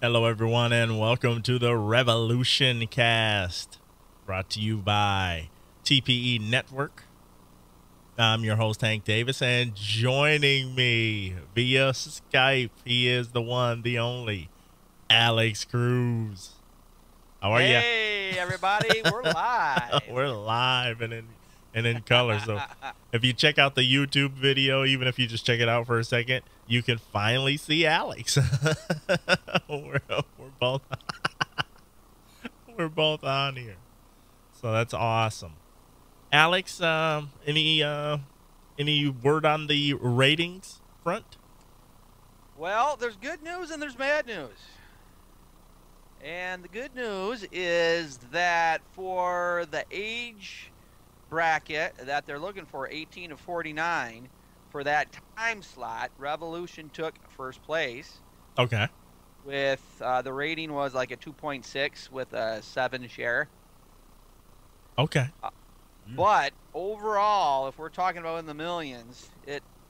Hello, everyone, and welcome to the Revolution Cast, brought to you by TPE Network. I'm your host, Hank Davis, and joining me via Skype, he is the one, the only, Alex Cruz. How are you? Hey, everybody, we're live. We're live and in color. So if you check out the YouTube video, even if you just check it out for a second, you can finally see Alex. we're both we're both on here, so that's awesome. Alex, any word on the ratings front? Well, there's good news and there's bad news. And the good news is that for the age bracket that they're looking for, 18 to 49, for that time slot, Revolution took first place. Okay. With the rating was like a 2.6 with a 7 share. Okay. But overall, if we're talking about in the millions,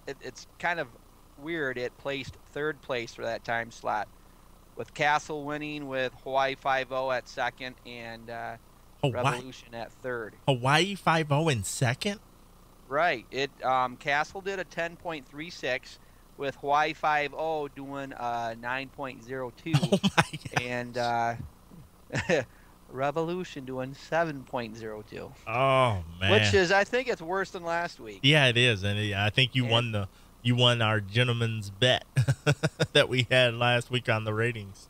it's kind of weird. It placed third place for that time slot, with Castle winning with Hawaii 5-0 at second and Revolution at third. Hawaii 5-0 in second? Right. Castle did a 10.36 with Hawaii 5-0 doing a 9.02. Oh my gosh. And Revolution doing 7.02. Oh man. Which is, I think it's worse than last week. Yeah, it is. And I think you won our gentleman's bet that we had last week on the ratings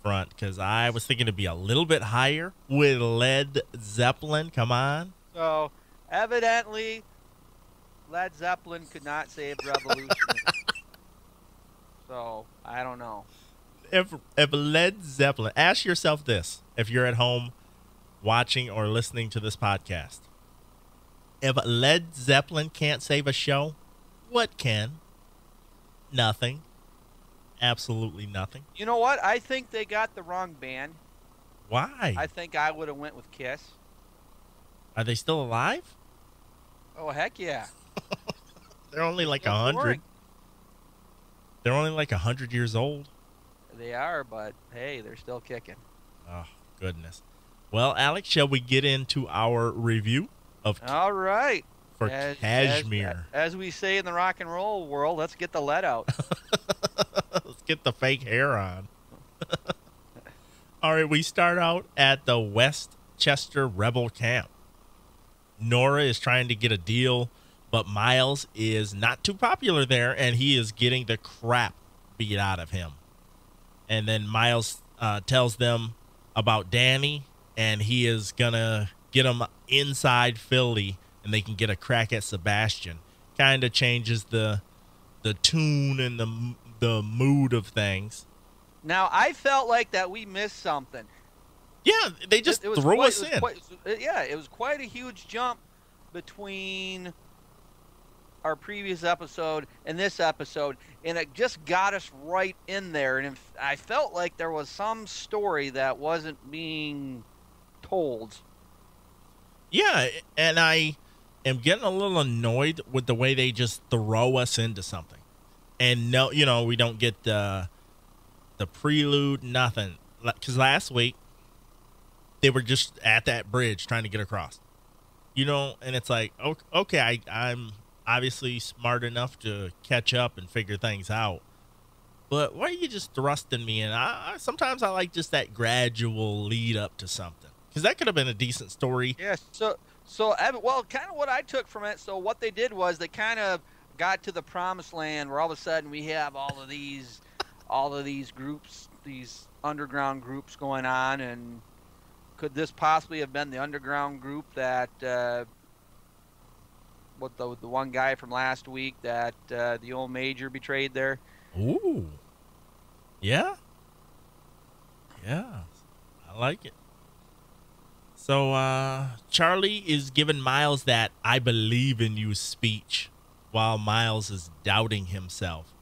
front, because I was thinking it'd be a little bit higher with Led Zeppelin. Come on. So evidently Led Zeppelin could not save Revolution. So I don't know. If Led Zeppelin, ask yourself this, if you're at home watching or listening to this podcast, if Led Zeppelin can't save a show, what can? Nothing. Absolutely nothing. You know what? I think they got the wrong band. Why? I think I would have went with Kiss. Are they still alive? Oh, heck yeah. They're only like 100. They're only like 100 years old. They are, but hey, they're still kicking. Oh, goodness. Well, Alex, shall we get into our review of All right. for KASHMIR? As we say in the rock and roll world, let's get the lead out. Let's get the fake hair on. All right, we start out at the Westchester Rebel Camp. Nora is trying to get a deal, but Miles is not too popular there, and he is getting the crap beat out of him. And then Miles tells them about Danny, and he is going to get him inside Philly, and they can get a crack at Sebastian. Kind of changes the tune and the mood of things. Now, I felt like that we missed something. Yeah, they just threw us in. It was quite a huge jump between our previous episode and this episode, and it just got us right in there. And I felt like there was some story that wasn't being told. Yeah, and I am getting a little annoyed with the way they just throw us into something. And no, we don't get the prelude, nothing. Because last week, they were just at that bridge trying to get across. And it's like, okay, I'm obviously smart enough to catch up and figure things out. But why are you just thrusting me in? Sometimes I like just that gradual lead up to something. Because that could have been a decent story. Yeah, well, kind of what I took from it, so what they did was they kind of got to the promised land where all of a sudden we have all of these groups, these underground groups going on, and could this possibly have been the underground group that the one guy from last week that the old major betrayed there? Ooh. Yeah. Yeah. I like it. So Charlie is giving Miles that "I believe in you" speech while Miles is doubting himself.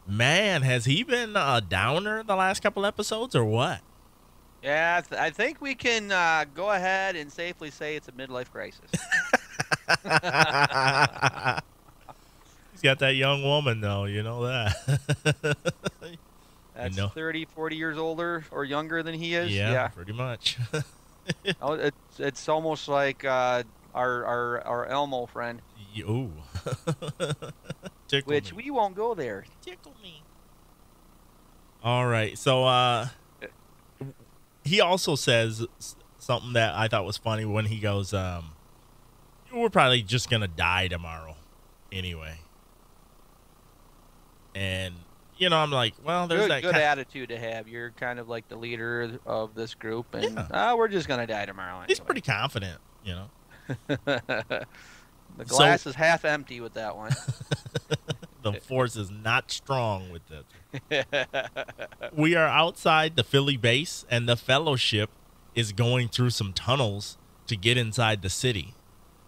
Man, has he been a downer the last couple episodes or what? Yeah, I think we can go ahead and safely say it's a midlife crisis. He's got that young woman, though. You know that. And That's no, 30, 40 years older or younger than he is. yeah, Yeah. pretty much. Oh, it's almost like our Elmo friend, Ooh. Tickle which me. we won't go there. Tickle me. All right. So he also says something that I thought was funny when he goes, we're probably just going to die tomorrow anyway. And, I'm like, well, there's Good attitude to have. You're kind of like the leader of this group, and we're just gonna die tomorrow. Anyway. He's pretty confident, The glass is half empty with that one. The force is not strong with that. We are outside the Philly base, and the Fellowship is going through some tunnels to get inside the city.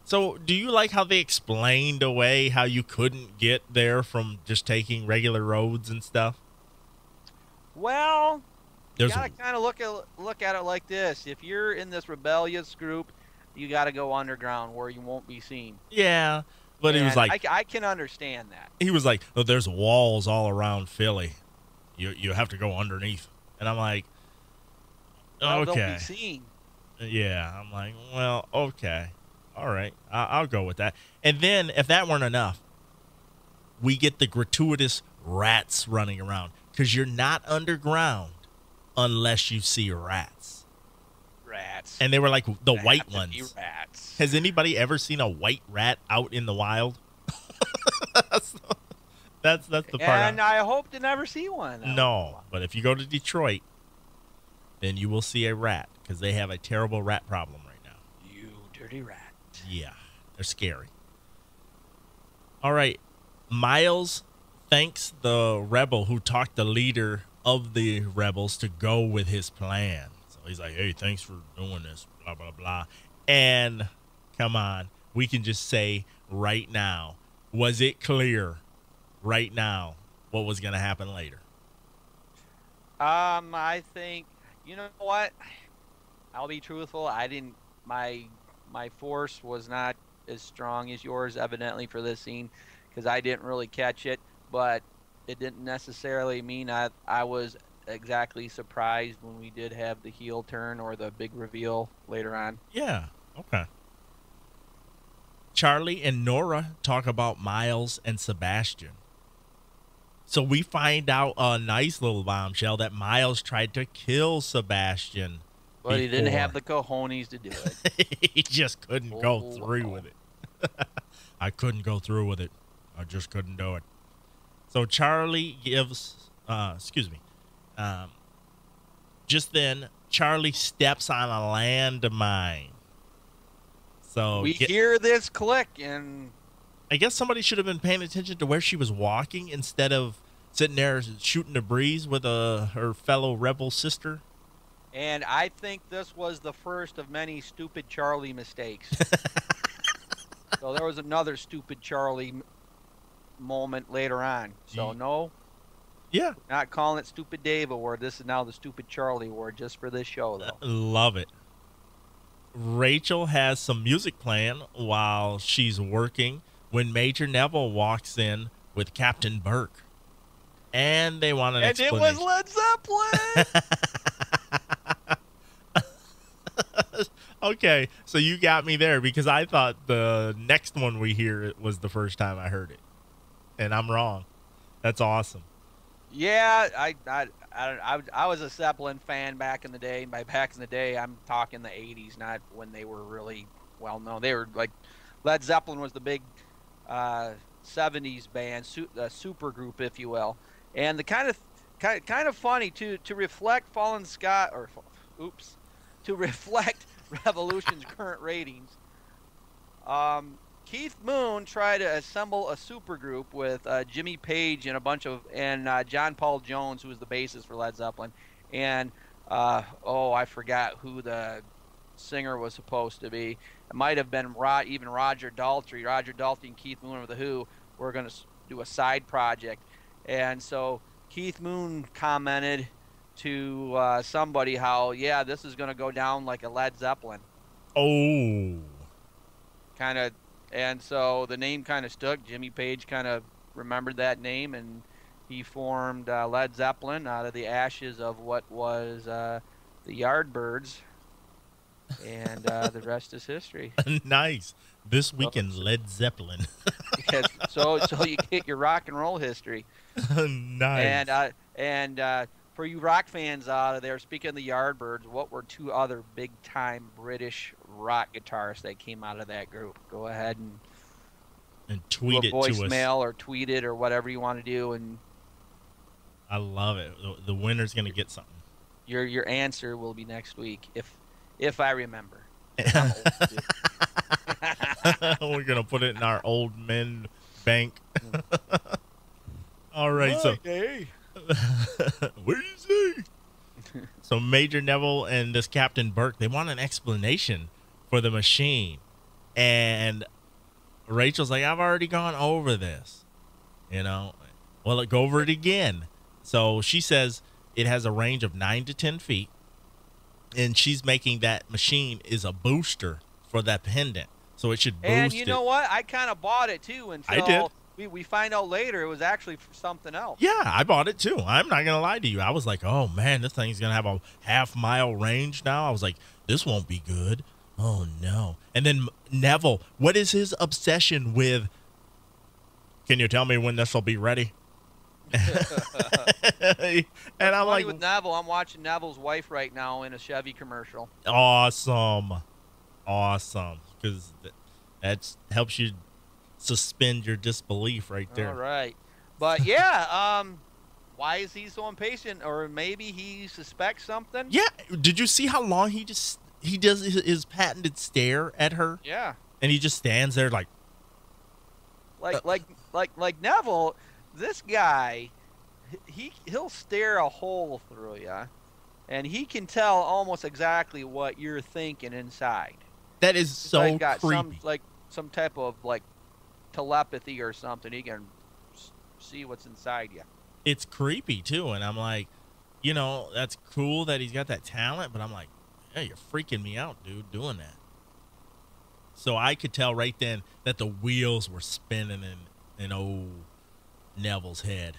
So do you like how they explained away how you couldn't get there from just taking regular roads and stuff? Well, you gotta kind of look at it like this. If you're in this rebellious group, you gotta go underground where you won't be seen. Yeah, but he was like, I can understand that. He was like, oh, there's walls all around Philly. You have to go underneath. And I'm like, Well, okay. they'll be seen. Yeah, I'm like, well, okay. All right, I'll go with that. And then, if that weren't enough, we get the gratuitous rats running around. Because you're not underground unless you see rats. Rats. And they were like the They white have to ones. be rats. Has anybody ever seen a white rat out in the wild? That's the part. And I hope to never see one. No, but if you go to Detroit, then you will see a rat. Because they have a terrible rat problem right now. You dirty rat. Yeah, they're scary. All right, Miles thanks the rebel who talked the leader of the rebels to go with his plan. So he's like, hey, thanks for doing this, blah, blah, blah. And come on, we can just say right now, was it clear right now what was going to happen later? I think, you know what? I'll be truthful. I didn't, my force was not as strong as yours, evidently, for this scene, because I didn't really catch it. But it didn't necessarily mean I was exactly surprised when we did have the heel turn or the big reveal later on. Yeah, okay. Charlie and Nora talk about Miles and Sebastian. So we find out a nice little bombshell that Miles tried to kill Sebastian. But he didn't have the cojones to do it. He just couldn't go through with it. I couldn't go through with it. I just couldn't do it. So Charlie gives, just then Charlie steps on a landmine. So we hear this click, and I guess somebody should have been paying attention to where she was walking instead of sitting there shooting the breeze with her fellow rebel sister. And I think this was the first of many stupid Charlie mistakes. So there was another stupid Charlie moment later on. So no. Yeah. Not calling it Stupid Dave Award. This is now the Stupid Charlie Award just for this show, though. Love it. Rachel has some music playing while she's working when Major Neville walks in with Captain Burke. And they want an explanation. And it was Led Zeppelin! Okay, so you got me there because I thought the next one we hear was the first time I heard it. And I'm wrong. That's awesome. Yeah, I was a Zeppelin fan back in the day. By back in the day, I'm talking the 80s, not when they were really well known. They were like, Led Zeppelin was the big 70s band, the super group, if you will. And the kind of funny to reflect to reflect Revolution's current ratings. Keith Moon tried to assemble a supergroup with Jimmy Page and John Paul Jones, who was the bassist for Led Zeppelin, and I forgot who the singer was supposed to be. It might have been even Roger Daltrey. Roger Daltrey and Keith Moon of the Who were going to do a side project, and so Keith Moon commented to somebody how, yeah, this is going to go down like a Led Zeppelin. Oh. And so the name kind of stuck. Jimmy Page kind of remembered that name, and he formed Led Zeppelin out of the ashes of what was the Yardbirds, and the rest is history. Nice. This week in So, Led Zeppelin. yes, so you get your rock and roll history. Nice. And for you rock fans out there, speaking of the Yardbirds, what were two other big-time British rock guitarists that came out of that group? Go ahead and tweet it to us. Voicemail or tweet it or whatever you want to do, and I love it. The winner's gonna get something. Your answer will be next week if I remember. We're gonna put it in our old men bank. All right, so what do you say? So Major Neville and this Captain Burke, they want an explanation for the machine, and Rachel's like, I've already gone over this, Well, go over it again. So she says it has a range of 9 to 10 feet, and she's making that machine is a booster for that pendant, so it should boost it. And you know what? I kind of bought it too until I did. We find out later it was actually for something else. Yeah, I bought it too. I'm not gonna lie to you. I was like, oh man, this thing's gonna have a half-mile range now. I was like, this won't be good. Oh no. And then Neville, what is his obsession with? Can you tell me when this will be ready? And I'm like, with Neville, I'm watching Neville's wife right now in a Chevy commercial. Awesome, because that helps you suspend your disbelief right there. All right, but yeah, why is he so impatient? Or maybe he suspects something. Yeah, did you see how long he does his patented stare at her? Yeah, and he just stands there like Neville. This guy, he'll stare a hole through you, and he can tell almost exactly what you're thinking inside. That is so creepy. Some type of telepathy or something. He can see what's inside you. It's creepy too, and I'm like, that's cool that he's got that talent, but I'm like, hey, you're freaking me out, dude, doing that. So I could tell right then that the wheels were spinning in old Neville's head.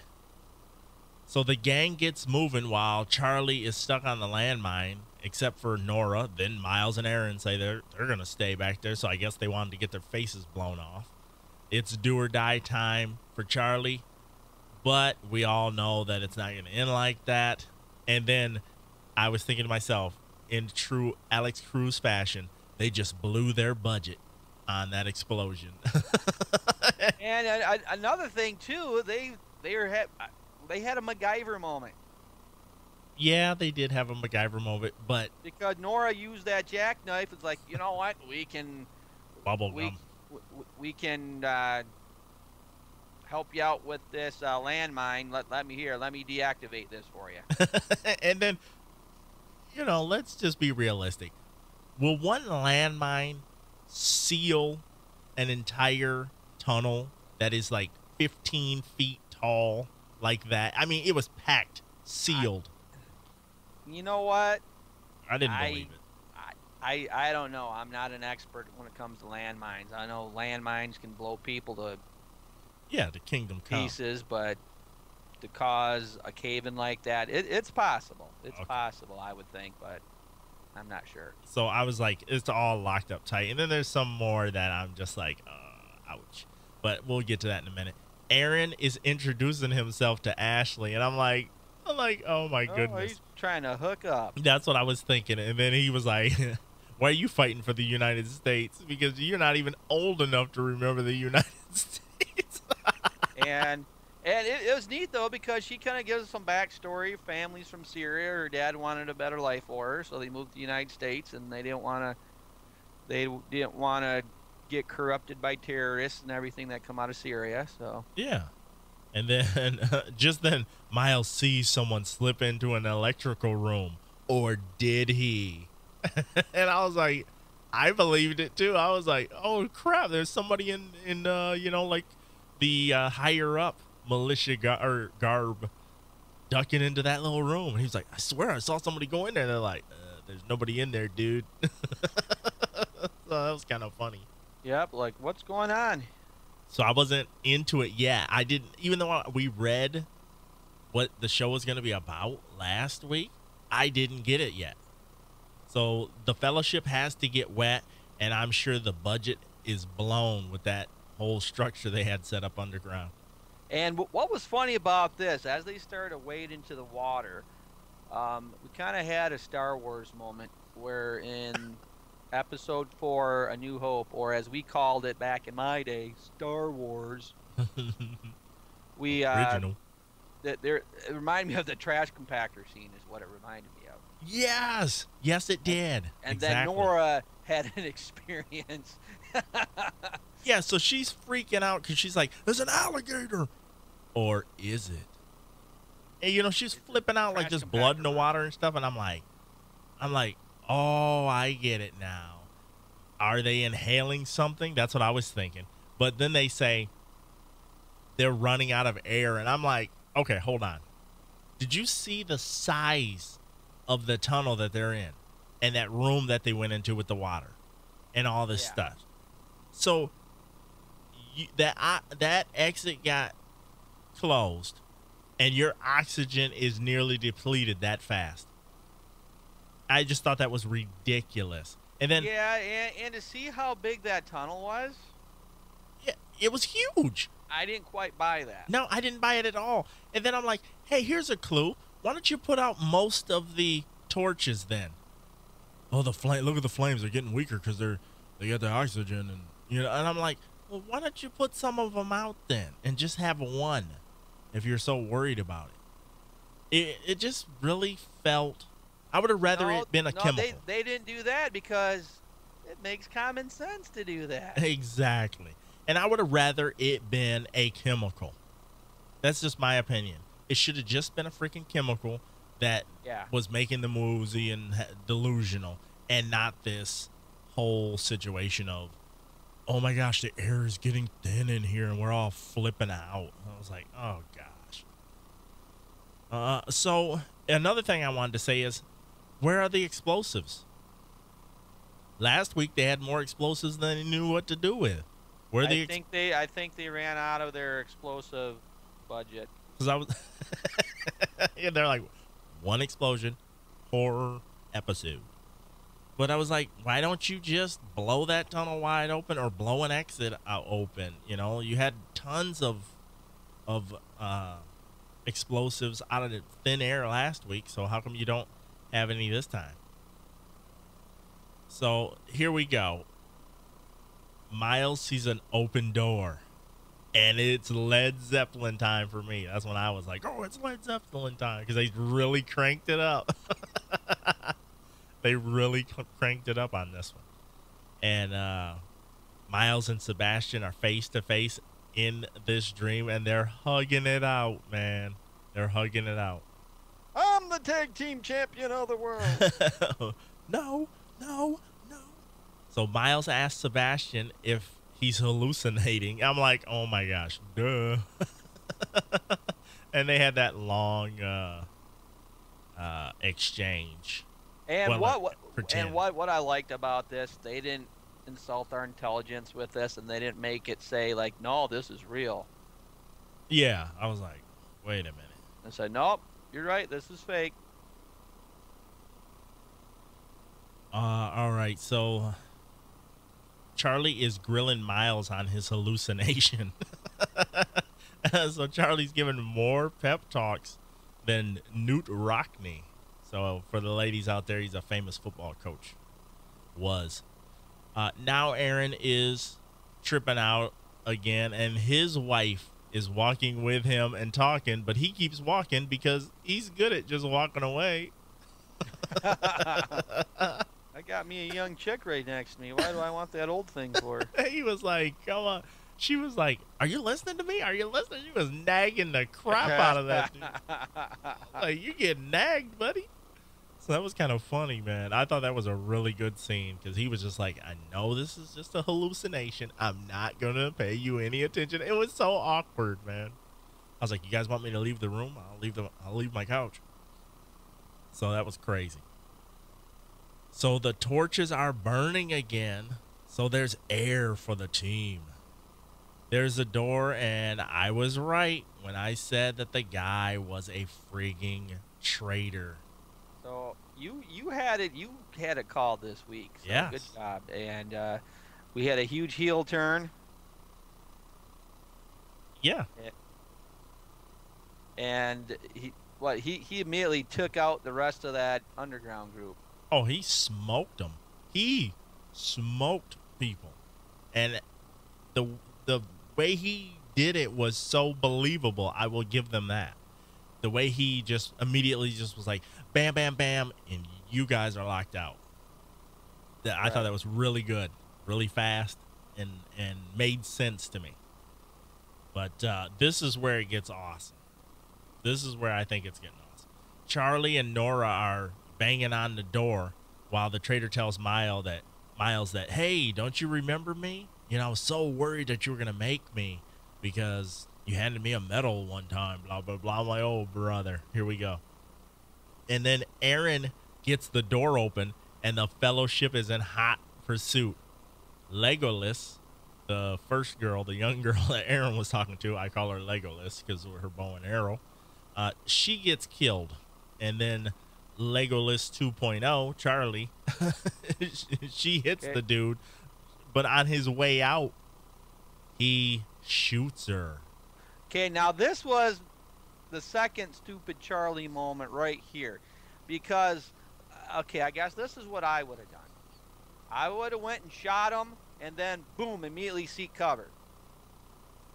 So the gang gets moving while Charlie is stuck on the landmine, except for Nora. Then Miles and Aaron say they're going to stay back there, so I guess they wanted to get their faces blown off. It's do or die time for Charlie, but we all know that it's not going to end like that. And then I was thinking to myself, in true Alex Cruz fashion, they just blew their budget on that explosion. And another thing too, they had a MacGyver moment. Yeah, they did have a MacGyver moment, but because Nora used that jackknife, it's like, you know what, we can we can help you out with this landmine. Let me deactivate this for you. And then, let's just be realistic. Will one landmine seal an entire tunnel that is like 15 feet tall like that? I mean, it was packed, sealed. You know what? I didn't believe it. I don't know. I'm not an expert when it comes to landmines. I know landmines can blow people to the kingdom pieces, but to cause a cave-in like that, it's possible. It's possible, I would think, but I'm not sure. So I was like, it's all locked up tight. And then there's some more that I'm just like, ouch. But we'll get to that in a minute. Aaron is introducing himself to Ashley, and I'm like, oh my goodness. He's trying to hook up. That's what I was thinking. And then he was like, why are you fighting for the United States? Because you're not even old enough to remember the United States. And it was neat, though, because she kind of gives us some backstory. Families from Syria. Her dad wanted a better life for her, so they moved to the United States, and they didn't want to get corrupted by terrorists and everything that come out of Syria. So yeah. And then just then, Miles sees someone slip into an electrical room. Or did he? And I was like, I believed it too. I was like, oh crap, there's somebody in like the higher up militia garb ducking into that little room. And he was like, I swear I saw somebody go in there. And they're like, there's nobody in there, dude. So that was kind of funny. Yep, like, what's going on? So I wasn't into it yet. I didn't, even though we read what the show was going to be about last week, I didn't get it yet. So the Fellowship has to get wet, and I'm sure the budget is blown with that whole structure they had set up underground. And what was funny about this, as they started to wade into the water, we kind of had a Star Wars moment where in Episode 4, A New Hope, or as we called it back in my day, Star Wars, we Original. it reminded me of the trash compactor scene is what it reminded me of. Yes. Yes, it did. And exactly. then Nora had an experience. Yeah, so she's freaking out because she's like, there's an alligator. Or is it? And, you know, she's flipping out like there's blood in the water and stuff. And I'm like, oh, I get it now. Are they inhaling something? That's what I was thinking. But then they say they're running out of air. And I'm like, okay, hold on. Did you see the size of the tunnel that they're in and that room that they went into with the water and all this stuff? So that exit got closed and your oxygen is nearly depleted that fast. I just thought that was ridiculous. And then and to see how big that tunnel was, it was huge. I didn't quite buy that. No, I didn't buy it at all. And then I'm like, hey, here's a clue. Why don't you put out most of the torches then? Oh, the flame! Look at the flames. They're getting weaker because they got the oxygen, and And I'm like, well, why don't you put some of them out then and just have one, if you're so worried about it? It just really felt. I would have rather it been a chemical. They didn't do that because it makes common sense to do that. Exactly. And I would have rather it been a chemical. That's just my opinion. It should have just been a freaking chemical that was making them woozy and delusional, and not this whole situation of, oh my gosh, the air is getting thin in here and we're all flipping out. I was like, oh gosh. So another thing I wanted to say is, where are the explosives? Last week they had more explosives than they knew what to do with. I think they ran out of their explosive budget. Because I was, they're like, one explosion, horror episode. But I was like, why don't you just blow that tunnel wide open or blow an exit out open? You had tons of explosives out of the thin air last week, so how come you don't have any this time? So here we go. Miles sees an open door, and it's Led Zeppelin time for me. That's when I was like, oh, it's Led Zeppelin time, because they really cranked it up. They really cranked it up on this one. And Miles and Sebastian are face to face in this dream, and they're hugging it out, man. They're hugging it out. I'm the tag team champion of the world. No. So Miles asks Sebastian if he's hallucinating. I'm like, oh my gosh, duh. And they had that long exchange. And what I liked about this, they didn't insult our intelligence with this, and they didn't make it say like, no, this is real. Yeah, I was like, wait a minute. I said, nope, you're right, this is fake. All right, so Charlie is grilling Miles on his hallucination. So Charlie's giving more pep talks than Newt Rockney. So for the ladies out there, he's a famous football coach. Now Aaron is tripping out again, and his wife is walking with him and talking, but he keeps walking because he's good at just walking away. I got me a young chick right next to me. Why do I want that old thing for? He was like, come on. She was like, are you listening to me? Are you listening? She was nagging the crap out of that dude. Like, you get nagged, buddy. So that was kind of funny, man. I thought that was a really good scene because he was just like, I know this is just a hallucination. I'm not going to pay you any attention. It was so awkward, man. I was like, you guys want me to leave the room? I'll leave my couch. So that was crazy. So the torches are burning again. So there's air for the team. there's a door, and I was right when I said that the guy was a frigging traitor. So you had it called this week. So Yes. good job. And we had a huge heel turn. Yeah. And he immediately took out the rest of that underground group. Oh, he smoked them. He smoked people. And the way he did it was so believable. I will give them that. The way he just immediately just was like, bam, bam, bam, and you guys are locked out. I thought that was really good, really fast, and made sense to me. But this is where it gets awesome. This is where I think it's getting awesome. Charlie and Nora are banging on the door while the traitor tells Miles that, hey, don't you remember me? You know, I was so worried that you were going to make me because you handed me a medal one time, blah, blah, blah. My old brother. Here we go. And then Aaron gets the door open, and the fellowship is in hot pursuit. Legolas, the first girl, the young girl that Aaron was talking to, I call her Legolas because of her bow and arrow, she gets killed. And then Legolas 2.0, Charlie, she hits the dude, but on his way out, he shoots her. Okay, now this was the second stupid Charlie moment right here. Because, okay, I guess this is what I would have done. I would have went and shot him, and then, boom, immediately seek cover.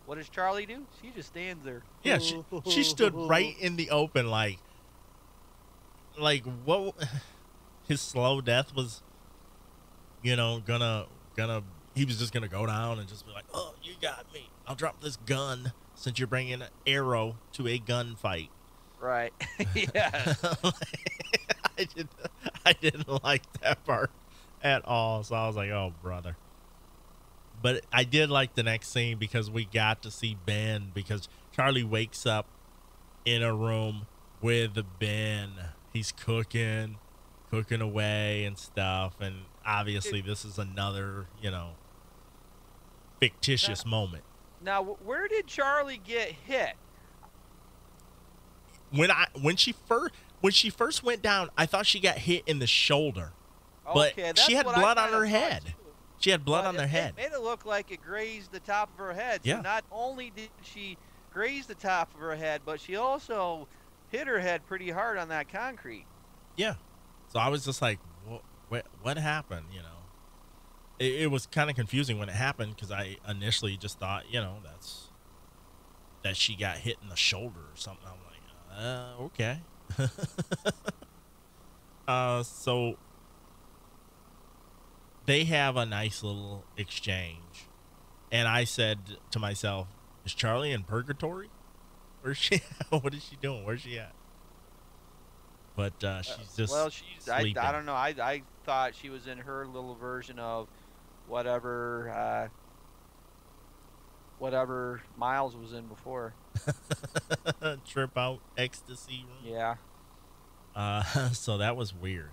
What does Charlie do? She just stands there. Yeah, she stood right in the open like what his slow death was, you know, gonna he was just gonna go down and just be like, oh, you got me. I'll drop this gun since you're bringing an arrow to a gunfight. Right. Yeah. I didn't like that part at all. So I was like, oh, brother. But I did like the next scene because we got to see Ben, because Charlie wakes up in a room with Ben. He's cooking away and stuff. And obviously this is another, you know, fictitious moment. Now, where did Charlie get hit? When she first went down, I thought she got hit in the shoulder. But Okay, she had blood on her head. Too. She had blood on her head. It made it look like it grazed the top of her head. So yeah. Not only did she graze the top of her head, but she also hit her head pretty hard on that concrete. Yeah. So I was just like, what happened? You know, it was kind of confusing when it happened because I initially just thought, you know, that she got hit in the shoulder or something. I'm like, okay. So they have a nice little exchange, and I said to myself, is Charlie in purgatory? Where's she at? What is she doing? Where's she at? But she's just sleeping. I don't know. I thought she was in her little version of whatever Miles was in before. Trip out ecstasy room. Yeah. So that was weird.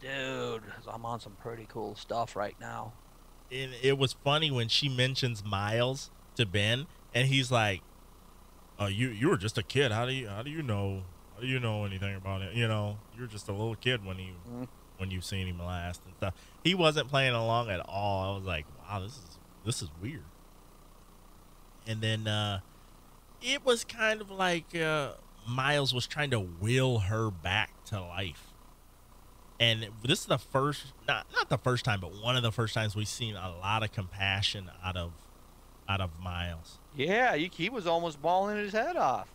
Dude, I'm on some pretty cool stuff right now. And it was funny when she mentions Miles to Ben, and he's like, "Oh, you were just a kid. How do you know anything about it? You know, you're just a little kid when you seen him last and stuff." He wasn't playing along at all. I was like, "Wow, this is weird." And then it was kind of like Miles was trying to will her back to life. And this is the first, not the first time, but one of the first times we've seen a lot of compassion out of Miles. Yeah, he was almost bawling his head off,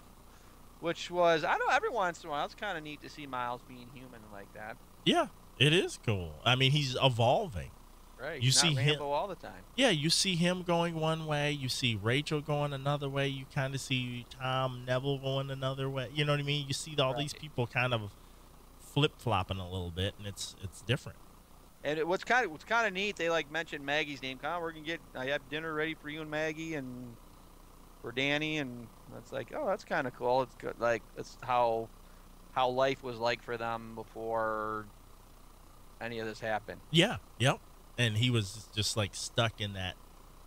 which was, I know, every once in a while it's kind of neat to see Miles being human like that. Yeah, it is cool. I mean, he's evolving. Right. You see him all the time. Yeah, you see him going one way. You see Rachel going another way. You kind of see Tom Neville going another way. You know what I mean? You see all these people kind of flip-flopping a little bit, and it's different. And what's kind of neat, they like mentioned Maggie's name. We're gonna I have dinner ready for you and Maggie and for Danny, and that's like, oh, that's kind of cool. It's good, like it's how life was like for them before any of this happened. Yeah, yep. And he was just like stuck in that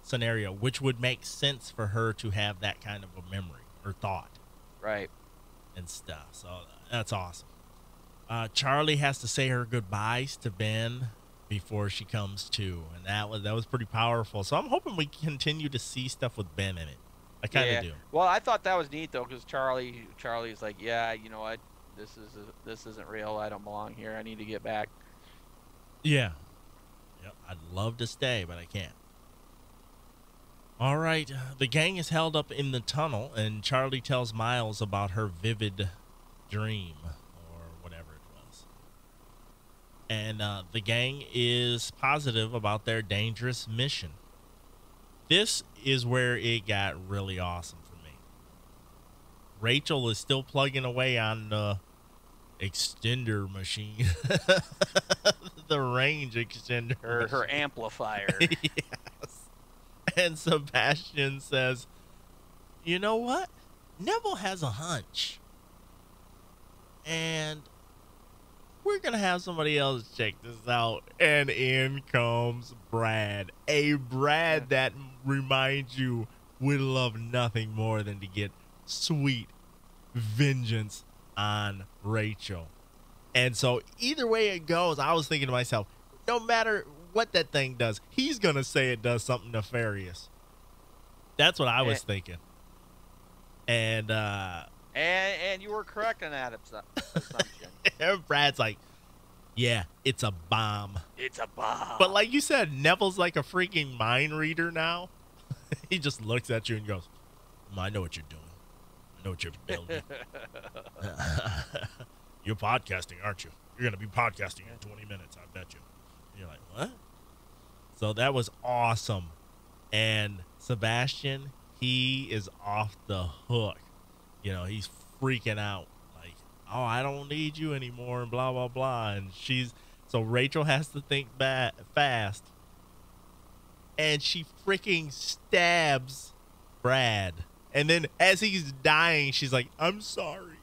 scenario, which would make sense for her to have that kind of a memory or thought. Right. And stuff. So that's awesome. Charlie has to say her goodbyes to Ben before she comes to, and that was pretty powerful. So I'm hoping we continue to see stuff with Ben in it. I kind of do. Well, I thought that was neat though, because Charlie's like, yeah, you know what, this isn't real. I don't belong here. I need to get back. Yeah. Yep. I'd love to stay, but I can't. All right. The gang is held up in the tunnel, and Charlie tells Miles about her vivid dream or whatever it was. And the gang is positive about their dangerous mission. This is where it got really awesome for me. Rachel is still plugging away on the extender machine. The range extender. Her amplifier. Yes. And Sebastian says, you know what? Neville has a hunch. And we're going to have somebody else check this out. And in comes Brad. A Brad that reminds you would love nothing more than to get sweet vengeance on Rachel. And so either way it goes, I was thinking to myself, no matter what that thing does, he's going to say it does something nefarious. That's what I was thinking. And you were correct on that assumption. And Brad's like, yeah, it's a bomb. It's a bomb. But like you said, Neville's like a freaking mind reader now. He just looks at you and goes, I know what you're doing. I know what you're building. You're podcasting, aren't you? You're going to be podcasting in 20 minutes, I bet you. And you're like, what? So that was awesome. And Sebastian, he is off the hook. You know, he's freaking out. Like, oh, I don't need you anymore and blah, blah, blah. And so Rachel has to think fast. And she freaking stabs Brad. And then as he's dying, she's like, I'm sorry.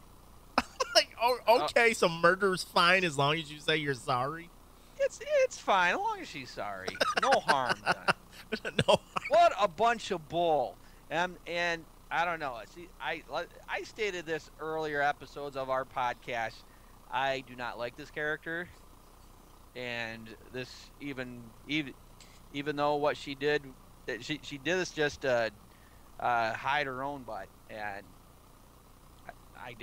Like, oh, okay, so murder's fine as long as you say you're sorry. It's fine as long as she's sorry. No harm done. No. What a bunch of bull. And I don't know. See, I stated this earlier episodes of our podcast. I do not like this character, and this even though what she did, she did this just to hide her own butt, and I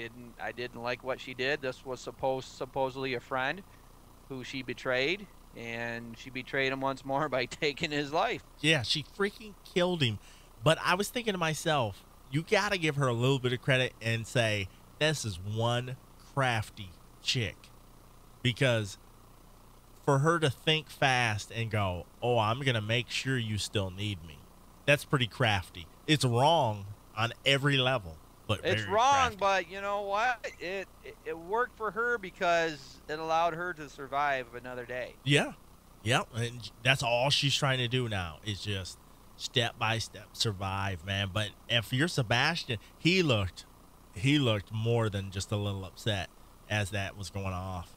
didn't like what she did. This was supposedly a friend who she betrayed, and she betrayed him once more by taking his life. Yeah, she freaking killed him. But I was thinking to myself, you got to give her a little bit of credit and say, this is one crafty chick. Because for her to think fast and go, oh, I'm going to make sure you still need me, that's pretty crafty. It's wrong on every level. But it's wrong, crafty. But you know what? It worked for her because it allowed her to survive another day. Yeah. Yep. And that's all she's trying to do now is just step by step survive, man. But if you're Sebastian, he looked more than just a little upset as that was going off.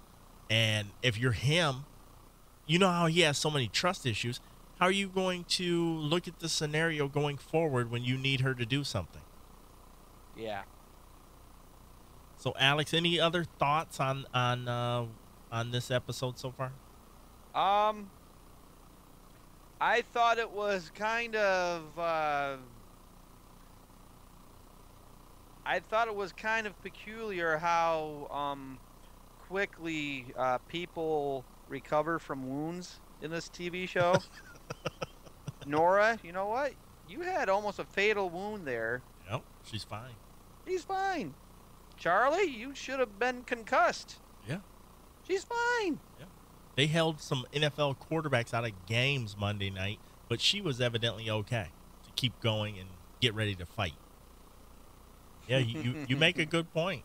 And if you're him, you know how he has so many trust issues. How are you going to look at the scenario going forward when you need her to do something? Yeah. So, Alex, any other thoughts on this episode so far? I thought it was kind of peculiar how quickly people recover from wounds in this TV show. Nora, you know what? You had almost a fatal wound there. Yep, she's fine. She's fine. Charlie, you should have been concussed. Yeah. She's fine. Yeah. They held some NFL quarterbacks out of games Monday night, but she was evidently okay to keep going and get ready to fight. Yeah, you make a good point.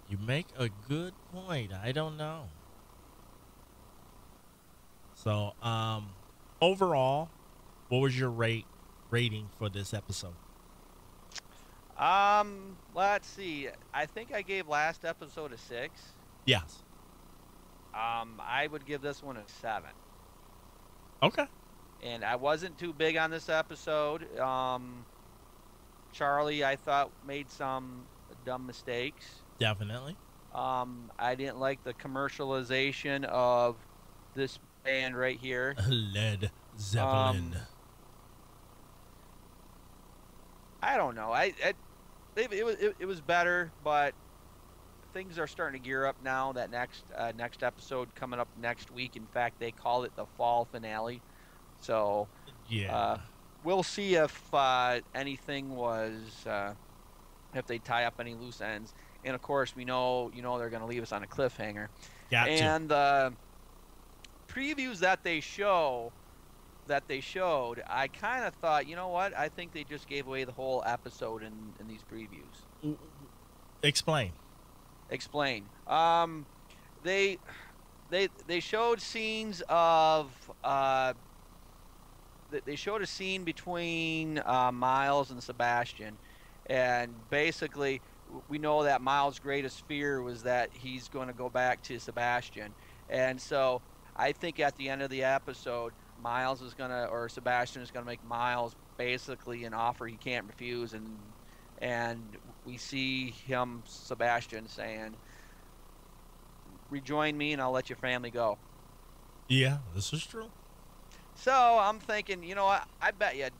You make a good point. I don't know. So, overall, what was your rating for this episode? Let's see. I think I gave last episode a 6. Yes. I would give this one a 7. Okay. and I wasn't too big on this episode. Charlie, I thought, made some dumb mistakes. Definitely. I didn't like the commercialization of this band right here. Led Zeppelin. I don't know. It was better, but things are starting to gear up now. That next episode coming up next week. In fact, they call it the fall finale. So Yeah. We'll see if anything was if they tie up any loose ends. And of course, we know they're going to leave us on a cliffhanger. And the previews that they showed, I kind of thought, you know what? I think they just gave away the whole episode in these previews. Explain. They showed scenes of they showed a scene between Miles and Sebastian, and basically we know that Miles' greatest fear was that he's going to go back to Sebastian, and so I think at the end of the episode, Sebastian is gonna make Miles basically an offer he can't refuse, and we see Sebastian saying, "Rejoin me, and I'll let your family go." Yeah, this is true. So I'm thinking, you know what? I bet you,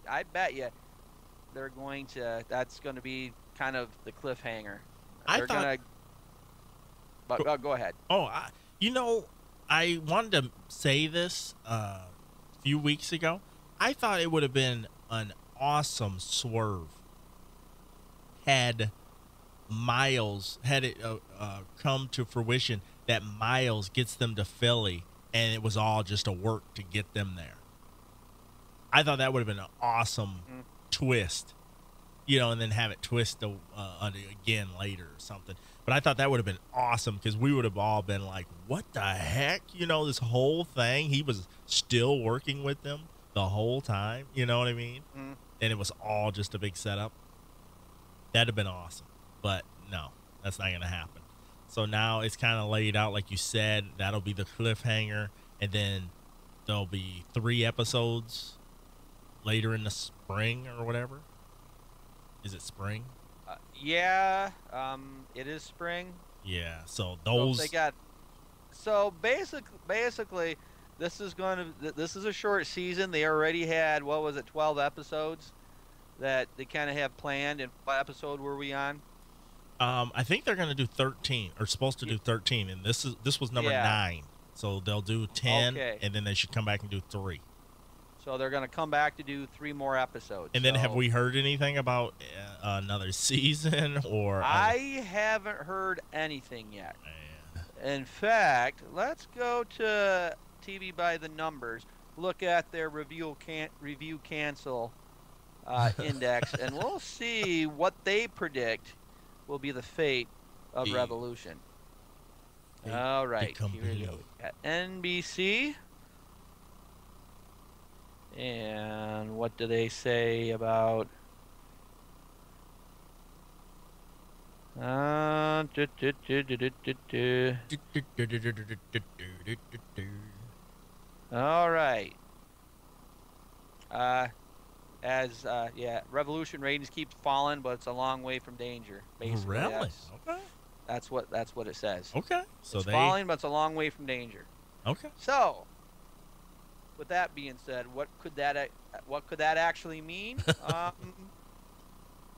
they're going to. That's going to be kind of the cliffhanger. Go ahead. Oh, I wanted to say this a few weeks ago. I thought it would have been an awesome swerve had it come to fruition that Miles gets them to Philly and it was all just a work to get them there. I thought that would have been an awesome twist, and then have it twist again later or something. But I thought that would have been awesome because we would have all been like, what the heck? This whole thing, he was still working with them the whole time. You know what I mean? And it was all just a big setup. That'd have been awesome. But no, that's not going to happen. So now it's kind of laid out like you said. That'll be the cliffhanger. And then there'll be 3 episodes later in the spring or whatever. Is it spring? Yeah, it is spring. Yeah, so those So basically, this is a short season. They already had 12 episodes that they kind of have planned. And what episode were we on? I think they're going to do 13, or supposed to do 13, and this was number 9. So they'll do 10, and then they should come back and do 3. So they're going to come back to do 3 more episodes. And then have we heard anything about another season? Or I haven't heard anything yet. In fact, let's go to TV by the numbers. Look at their review cancel index, and we'll see what they predict will be the fate of Revolution. All right, here we go. At NBC. And what do they say about all right. Revolution ratings keep falling, but it's a long way from danger. Basically, really? Okay. That's what it says. Okay. So it's falling, but it's a long way from danger. Okay. So, with that being said, what could that actually mean?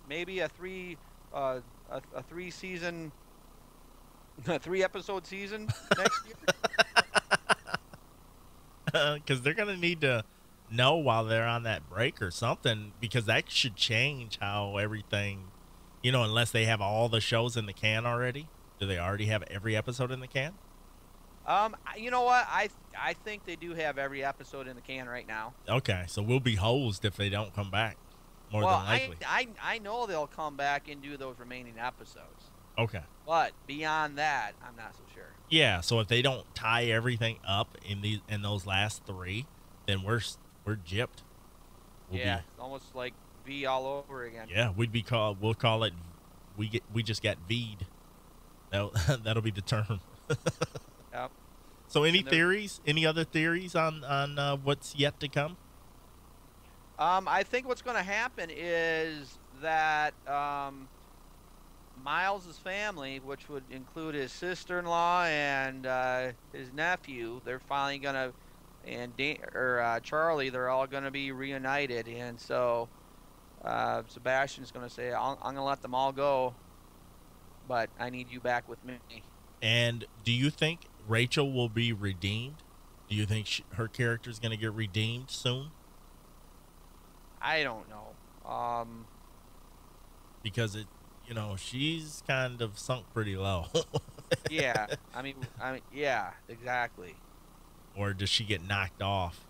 Maybe a 3 episode season next year. Because they're gonna need to know while they're on that break or something, because that should change how everything, unless they have all the shows in the can already. Do they already have every episode in the can? You know what? I think they do have every episode in the can right now. Okay, so we'll be hosed if they don't come back. More than likely. I know they'll come back and do those remaining episodes. Okay. But beyond that, I'm not so sure. Yeah, so if they don't tie everything up in those last 3, then we're gypped. It's almost like V all over again. Yeah, we'll call it we just got V'd. That'll be the term. Yep. So any theories? Any other theories on what's yet to come? I think what's going to happen is that Miles's family, which would include his sister-in-law and his nephew, they're finally going to, and Charlie, they're all going to be reunited. And so Sebastian's going to say, I'm going to let them all go, but I need you back with me. And do you think Rachel will be redeemed? Do you think her character is going to get redeemed soon? I don't know. Because she's kind of sunk pretty low. Yeah, I mean, yeah, exactly. Or does she get knocked off?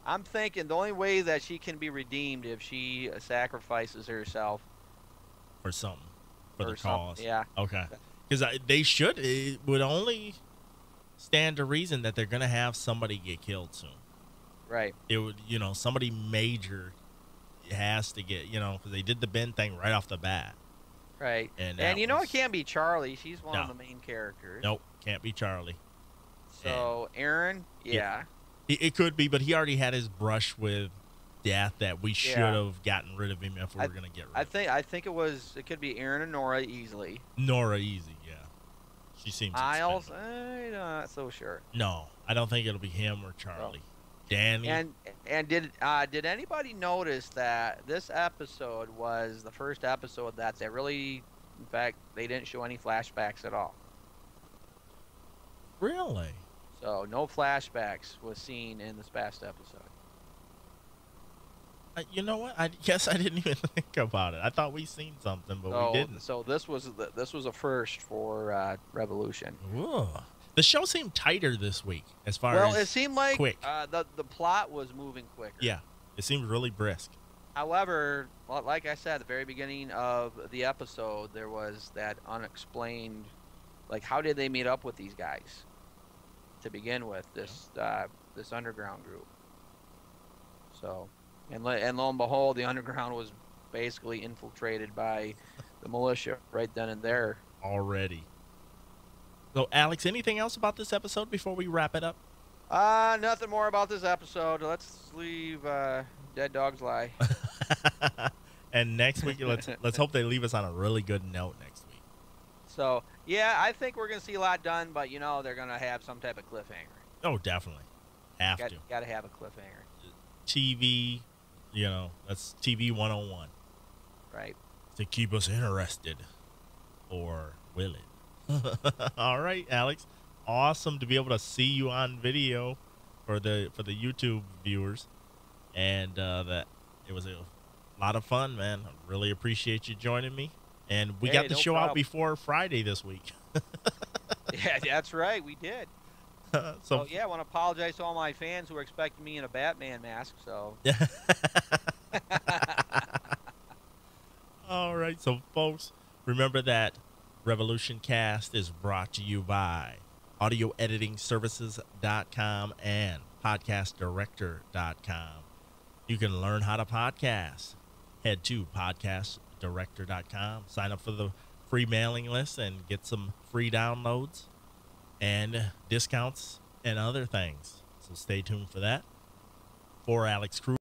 I'm thinking the only way that she can be redeemed if she sacrifices herself Or something for the cause. Yeah. Okay. Because they should. It would only stand to reason that they're going to have somebody get killed soon. Right. It would, somebody major has to get, because they did the Ben thing right off the bat. Right. And it can't be Charlie. She's one of the main characters. Nope, can't be Charlie. So Aaron, yeah. It could be, but he already had his brush with death that we should have gotten rid of him if we were going to get rid of him. I think it could be Aaron and Nora easily. Nora easy, yeah. She seems Miles, I'm not so sure. No, I don't think it'll be him or Charlie. Oh. Danny. And did anybody notice that this episode was the first episode that they really, in fact, they didn't show any flashbacks at all. Really? So no flashbacks was seen in this past episode. You know what? I guess I didn't even think about it. I thought we seen something, but we didn't. So this was a first for Revolution. Ooh. The show seemed tighter this week as far as Well, it seemed like quick. The plot was moving quicker. Yeah, it seemed really brisk. However, like I said at the very beginning of the episode, there was that unexplained, like, how did they meet up with these guys to begin with, this underground group? So, and lo and behold, the underground was basically infiltrated by the militia right then and there. Already. So, Alex, anything else about this episode before we wrap it up? Nothing more about this episode. Let's leave Dead Dogs Lie. And next week, let's hope they leave us on a really good note next week. So, yeah, I think we're going to see a lot done, but, they're going to have some type of cliffhanger. Oh, definitely. Got to have a cliffhanger. TV, that's TV 101. Right. To keep us interested. Or will it? All right, Alex. Awesome to be able to see you on video for the YouTube viewers. And that it was a lot of fun, man. I really appreciate you joining me. And we got the show out before Friday this week. Yeah, that's right. We did. So yeah, I want to apologize to all my fans who are expecting me in a Batman mask. So. All right, so folks, remember that Revolution Cast is brought to you by AudioEditingServices.com and PodcastDirector.com. You can learn how to podcast. Head to PodcastDirector.com. Sign up for the free mailing list and get some free downloads and discounts and other things. So stay tuned for that. For Alex Cruz.